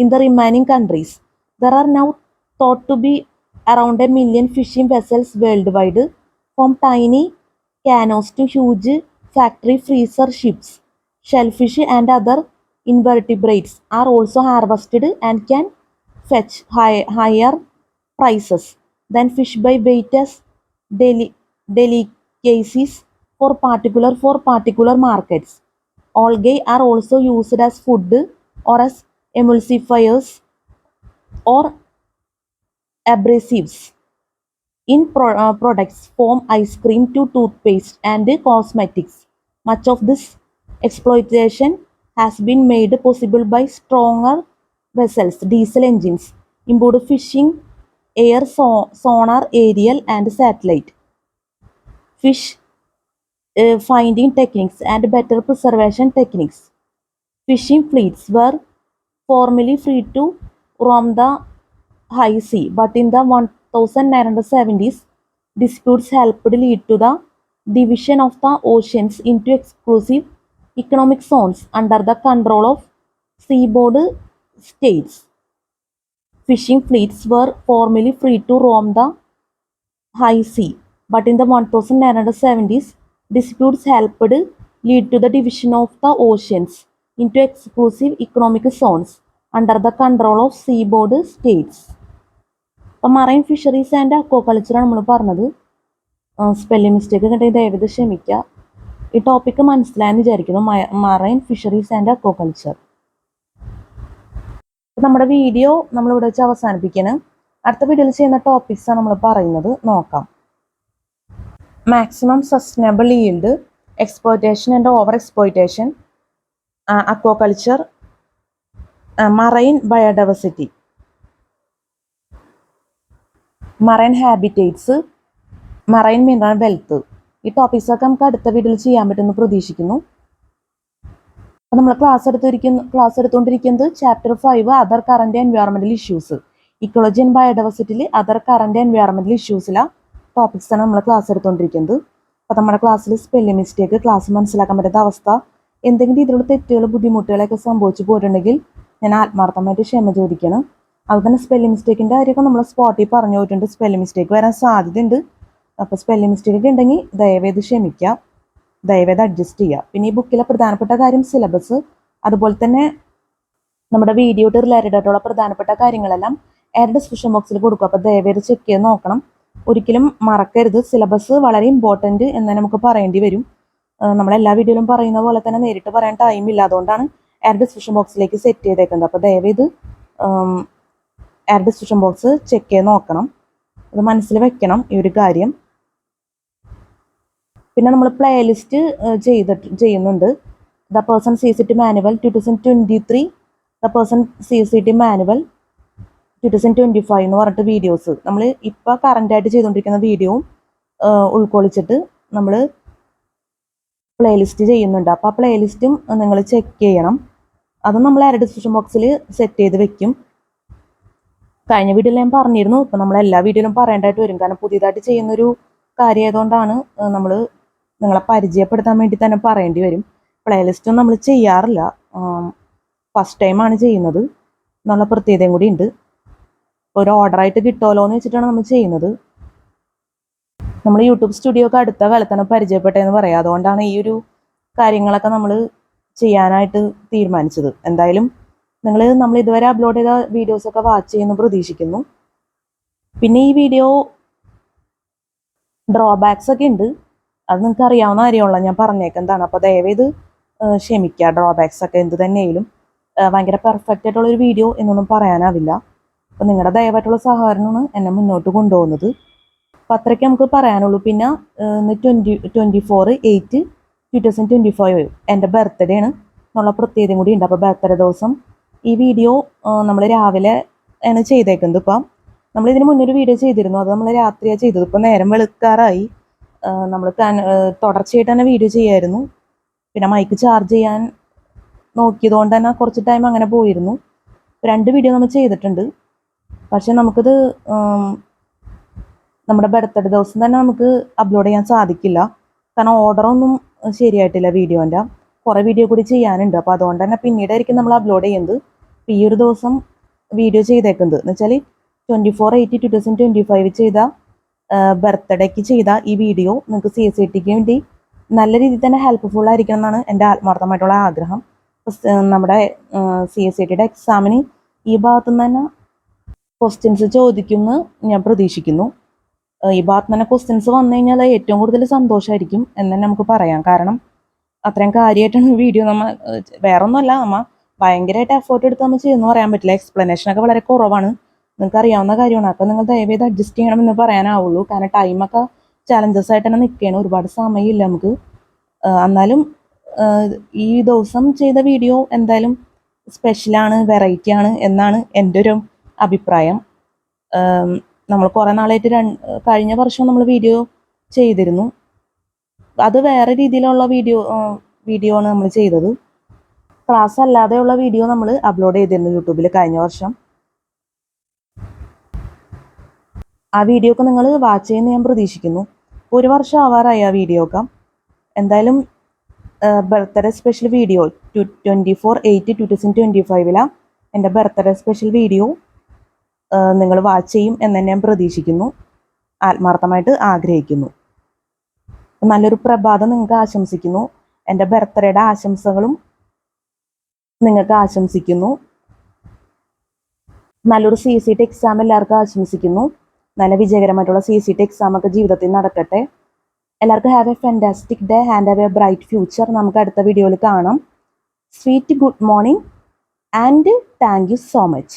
in the remaining countries. There are now thought to be around 1 million fishing vessels worldwide, from tiny canoes to huge factory freezer ships. Shellfish and other invertebrates are also harvested and can fetch higher prices than fish by weight as delicacies for particular markets. Algae are also used as food or as emulsifiers or abrasives. products from ice cream to toothpaste and cosmetics. Much of this exploitation has been made possible by stronger vessels, diesel engines, improved fishing, sonar, aerial, and satellite fish finding techniques, and better preservation techniques. Fishing fleets were formerly free to roam the high sea, but in the 1970s, disputes helped lead to the division of the oceans into exclusive economic zones under the control of seaboard states. Fishing fleets were formerly free to roam the high sea, but in the 1970s, disputes helped lead to the division of the oceans into exclusive economic zones under the control of seaboard states. അപ്പോൾ marine fisheries and അക്വാകൾച്ചറാണ് നമ്മൾ പറഞ്ഞത്. Spelling mistake ഉണ്ടെങ്കിൽ ദയവേത് ക്ഷമിക്കുക. ഈ topic മനസ്സിലായെന്ന് വിചാരിക്കുന്നു. Marine fisheries and aquaculture. നമ്മുടെ video നമ്മളിവിടെ വെച്ച് അവസാനിപ്പിക്കണം. അടുത്ത വീഡിയോയിൽ ചെയ്യുന്ന ടോപ്പിക്സാണ് നമ്മൾ പറയുന്നത്. നോക്കാം. Maximum sustainable yield, exploitation and over exploitation, aquaculture, marine biodiversity, marine habitats, marine mineral wealth. ഈ ടോപ്പിക്സൊക്കെ നമുക്ക് അടുത്ത വീഡിയോയിൽ ചെയ്യാൻ പറ്റുമെന്ന് പ്രതീക്ഷിക്കുന്നു. അപ്പോൾ നമ്മൾ ക്ലാസ് എടുത്തുകൊണ്ടിരിക്കുന്നത് ചാപ്റ്റർ 5 അതർ കറന്റ് എൻവയോൺമെന്റൽ ഇഷ്യൂസ്. ഇക്കോളജി ആൻഡ് ബയോഡൈവേഴ്സിറ്റിയിൽ അതർ കറന്റ് എൻവയോൺമെന്റൽ ഇഷ്യൂസിലാണ് ടോപ്പിക്സാണ് നമ്മൾ ക്ലാസ് എടുത്തുകൊണ്ടിരിക്കുന്നത്. അപ്പോൾ നമ്മുടെ ക്ലാസ്സിൽ സ്പെല്ലിംഗ് മിസ്റ്റേക്ക്, ക്ലാസ് മനസ്സിലാക്കാൻ പറ്റാത്ത അവസ്ഥ, എന്തെങ്കിലും രീതിയിലുള്ള തെറ്റുകൾ, ബുദ്ധിമുട്ടുകളൊക്കെ സംഭവിച്ചു പോയിട്ടുണ്ടെങ്കിൽ ഞാൻ ആത്മാർത്ഥമായിട്ട് ക്ഷമ ചോദിക്കണം. അതുതന്നെ സ്പെല്ലിംഗ് മിസ്റ്റേക്കിൻ്റെ കാര്യമൊക്കെ നമ്മൾ സ്പോട്ടിൽ പറഞ്ഞു പോയിട്ടുണ്ട്. സ്പെല്ലിംഗ് മിസ്റ്റേക്ക് വരാൻ സാധ്യതയുണ്ട്. അപ്പോൾ സ്പെല്ലിംഗ് മിസ്റ്റേക്ക് ഒക്കെ ഉണ്ടെങ്കിൽ ദയവേത് ക്ഷമിക്കുക, ദയവേത് അഡ്ജസ്റ്റ് ചെയ്യുക. പിന്നെ ഈ ബുക്കിലെ പ്രധാനപ്പെട്ട കാര്യം സിലബസ്, അതുപോലെ തന്നെ നമ്മുടെ വീഡിയോയുടെ റിലേറ്റഡ് ആയിട്ടുള്ള പ്രധാനപ്പെട്ട കാര്യങ്ങളെല്ലാം ഡിസ്ക്രിപ്ഷൻ ബോക്സിൽ കൊടുക്കും. അപ്പോൾ ദയവേത് ചെക്ക് ചെയ്ത് നോക്കണം. ഒരിക്കലും മറക്കരുത്. സിലബസ് വളരെ ഇമ്പോർട്ടൻറ്റ് എന്ന് നമുക്ക് പറയേണ്ടി വരും. നമ്മളെല്ലാ വീഡിയോയിലും പറയുന്ന പോലെ തന്നെ നേരിട്ട് പറയാൻ ടൈം ഇല്ല. അതുകൊണ്ടാണ് ഡിസ്ക്രിപ്ഷൻ ബോക്സിലേക്ക് സെറ്റ് ചെയ്തേക്കുന്നത്. അപ്പോൾ ദയവേത് ഡിസ്ക്രിപ്ഷൻ ബോക്സ് ചെക്ക് ചെയ്ത് നോക്കണം. അത് മനസ്സിൽ വെക്കണം ഈ ഒരു കാര്യം. പിന്നെ നമ്മൾ പ്ലേലിസ്റ്റ് ചെയ്യുന്നുണ്ട്. The person CCT manual 2023, the person CCT manual 2025 എന്ന് പറഞ്ഞിട്ട് വീഡിയോസ് നമ്മൾ ഇപ്പോൾ കറൻ്റായിട്ട് ചെയ്തുകൊണ്ടിരിക്കുന്ന വീഡിയോവും ഉൾക്കൊള്ളിച്ചിട്ട് നമ്മൾ പ്ലേലിസ്റ്റ് ചെയ്യുന്നുണ്ട്. അപ്പോൾ ആ പ്ലേലിസ്റ്റും നിങ്ങൾ ചെക്ക് ചെയ്യണം. അതും നമ്മൾ ഡിസ്ക്രിപ്ഷൻ ബോക്സിൽ സെറ്റ് ചെയ്ത് വെക്കും. കഴിഞ്ഞ വീഡിയോയിൽ ഞാൻ പറഞ്ഞിരുന്നു. ഇപ്പം നമ്മൾ എല്ലാ വീഡിയോയിലും പറയേണ്ടതായിട്ട് വരും. കാരണം പുതിയതായിട്ട് ചെയ്യുന്നൊരു കാര്യമായതുകൊണ്ടാണ് നമ്മൾ നിങ്ങളെ പരിചയപ്പെടുത്താൻ വേണ്ടി തന്നെ പറയേണ്ടി വരും. പ്ലേലിസ്റ്റൊന്നും നമ്മൾ ചെയ്യാറില്ല, ഫസ്റ്റ് ടൈമാണ് ചെയ്യുന്നത് എന്നുള്ള പ്രത്യേകതയും കൂടി ഉണ്ട്. ഒരു ഓർഡറായിട്ട് കിട്ടുമല്ലോ എന്ന് വെച്ചിട്ടാണ് നമ്മൾ ചെയ്യുന്നത്. നമ്മൾ യൂട്യൂബ് സ്റ്റുഡിയോ ഒക്കെ അടുത്ത കാലത്താണ് പരിചയപ്പെട്ടതെന്ന് പറയാം. അതുകൊണ്ടാണ് ഈ ഒരു കാര്യങ്ങളൊക്കെ നമ്മൾ ചെയ്യാനായിട്ട് തീരുമാനിച്ചത്. എന്തായാലും നമ്മൾ ഇതുവരെ അപ്ലോഡ് ചെയ്ത വീഡിയോസൊക്കെ വാച്ച് ചെയ്യുന്നു പ്രതീക്ഷിക്കുന്നു. പിന്നെ ഈ വീഡിയോ ഡ്രോബാക്സ് ഒക്കെ ഉണ്ട്. അത് നിങ്ങൾക്ക് അറിയാവുന്ന കാര്യമുള്ള ഞാൻ പറഞ്ഞേക്കുന്നതാണ്. അപ്പോൾ ദയവേത് ക്ഷമിക്കുക. ഡ്രോബാക്സ് ഒക്കെ എന്ത് തന്നെയായാലും ഭയങ്കര പെർഫെക്റ്റ് ആയിട്ടുള്ളൊരു വീഡിയോ എന്നൊന്നും പറയാനാവില്ല. അപ്പോൾ നിങ്ങളുടെ ദയവായിട്ടുള്ള സഹകരണമാണ് എന്നെ മുന്നോട്ട് കൊണ്ടുപോകുന്നത്. അപ്പോൾ അത്രയ്ക്ക് നമുക്ക് പറയാനുള്ളൂ. പിന്നെ 24/8/2025 എൻ്റെ ബർത്ത്ഡേ ആണ് എന്നുള്ള പ്രത്യേകതയും കൂടി ഉണ്ട്. അപ്പോൾ ബർത്ത്ഡേ ദിവസം ഈ വീഡിയോ നമ്മൾ രാവിലെ ആണ് ചെയ്തേക്കുന്നത്. ഇപ്പം നമ്മളിതിന് മുന്നൊരു വീഡിയോ ചെയ്തിരുന്നു. അത് നമ്മൾ രാത്രിയാണ് ചെയ്തത്. ഇപ്പോൾ നേരം വെളുക്കാറായി. നമ്മൾ തുടർച്ചയായിട്ട് തന്നെ വീഡിയോ ചെയ്യായിരുന്നു. പിന്നെ മൈക്ക് ചാർജ് ചെയ്യാൻ നോക്കിയതുകൊണ്ട് തന്നെ കുറച്ച് ടൈം അങ്ങനെ പോയിരുന്നു. 2 വീഡിയോ നമ്മൾ ചെയ്തിട്ടുണ്ട്. പക്ഷെ നമുക്കിത് നമ്മുടെ ബർത്ത്ഡേ ദിവസം തന്നെ നമുക്ക് അപ്ലോഡ് ചെയ്യാൻ സാധിക്കില്ല. കാരണം ഓർഡറൊന്നും ശരിയായിട്ടില്ല വീഡിയോൻ്റെ. കുറേ വീഡിയോ കൂടി ചെയ്യാനുണ്ട്. അപ്പോൾ അതുകൊണ്ട് തന്നെ പിന്നീടായിരിക്കും നമ്മൾ അപ്ലോഡ് ചെയ്യുന്നത്. ഈ ഒരു ദിവസം വീഡിയോ ചെയ്തേക്കുന്നത് എന്ന് വെച്ചാൽ 24/8/2025 ചെയ്ത ബർത്ത്ഡേക്ക് ചെയ്ത ഈ വീഡിയോ നിങ്ങൾക്ക് CSATക്ക് വേണ്ടി നല്ല രീതിയിൽ തന്നെ ഹെൽപ്പ്ഫുൾ ആയിരിക്കണം എന്നാണ് എൻ്റെ ആത്മാർത്ഥമായിട്ടുള്ള ആഗ്രഹം. നമ്മുടെ CSATയുടെ എക്സാമിന് ഈ ഭാഗത്തു നിന്ന് തന്നെ ക്വസ്റ്റ്യൻസ് ചോദിക്കുമെന്ന് ഞാൻ പ്രതീക്ഷിക്കുന്നു. ഈ ഭാഗത്ത് തന്നെ ക്വസ്റ്റ്യൻസ് വന്നു കഴിഞ്ഞാൽ ഏറ്റവും കൂടുതൽ സന്തോഷമായിരിക്കും എന്ന് തന്നെ നമുക്ക് പറയാം. കാരണം അത്രയും കാര്യമായിട്ടാണ് വീഡിയോ നമ്മൾ വേറൊന്നുമല്ല, നമ്മൾ ഭയങ്കരമായിട്ട് എഫേർട്ട് എടുത്ത് നമ്മൾ ചെയ്യുമെന്ന് പറയാൻ പറ്റില്ല. എക്സ്പ്ലനേഷനൊക്കെ വളരെ കുറവാണ്. നിങ്ങൾക്ക് അറിയാവുന്ന കാര്യമാണ്. അപ്പോൾ നിങ്ങൾ ദയവേത് അഡ്ജസ്റ്റ് ചെയ്യണമെന്ന് പറയാനാവുള്ളൂ. കാരണം ടൈമൊക്കെ ചാലഞ്ചസ് ആയിട്ട് തന്നെ നിൽക്കുകയാണ്, ഒരുപാട് സമയമില്ല നമുക്ക്. എന്നാലും ഈ ദിവസം ചെയ്ത വീഡിയോ എന്തായാലും സ്പെഷ്യലാണ്, വെറൈറ്റി ആണ് എന്നാണ് എൻ്റെ ഒരു അഭിപ്രായം. നമ്മൾ കുറേ നാളായിട്ട് കഴിഞ്ഞ വർഷം നമ്മൾ വീഡിയോ ചെയ്തിരുന്നു. അത് വേറെ രീതിയിലുള്ള വീഡിയോ ആണ് നമ്മൾ ചെയ്തത്. ക്ലാസ് അല്ലാതെയുള്ള വീഡിയോ നമ്മൾ അപ്ലോഡ് ചെയ്തിരുന്നു യൂട്യൂബിൽ കഴിഞ്ഞ വർഷം. ആ വീഡിയോ ഒക്കെ നിങ്ങൾ വാച്ച് ചെയ്യുന്ന ഞാൻ പ്രതീക്ഷിക്കുന്നു. ഒരു വർഷം ആവാറായി ആ വീഡിയോ ഒക്കെ. എന്തായാലും ബർത്ത്ഡേ സ്പെഷ്യൽ വീഡിയോ 24/8/2025 എൻ്റെ ബർത്ത്ഡേ സ്പെഷ്യൽ വീഡിയോ നിങ്ങൾ വാച്ച് ചെയ്യും എന്ന് ഞാൻ പ്രതീക്ഷിക്കുന്നു, ആത്മാർത്ഥമായിട്ട് ആഗ്രഹിക്കുന്നു. നല്ലൊരു പ്രഭാതം നിങ്ങൾക്ക് ആശംസിക്കുന്നു. എൻ്റെ ബർത്ത്ഡേയുടെ ആശംസകളും നിങ്ങൾക്ക് ആശംസിക്കുന്നു. നല്ലൊരു CCT എക്സാം എല്ലാവർക്കും ആശംസിക്കുന്നു. നല്ല വിജയകരമായിട്ടുള്ള CCT എക്സാം ഒക്കെ ജീവിതത്തിൽ നടക്കട്ടെ. എല്ലാവർക്കും have A fantastic day and have A bright future. നമുക്ക് അടുത്ത വീഡിയോയിൽ കാണാം. Sweet good morning and thank you so much.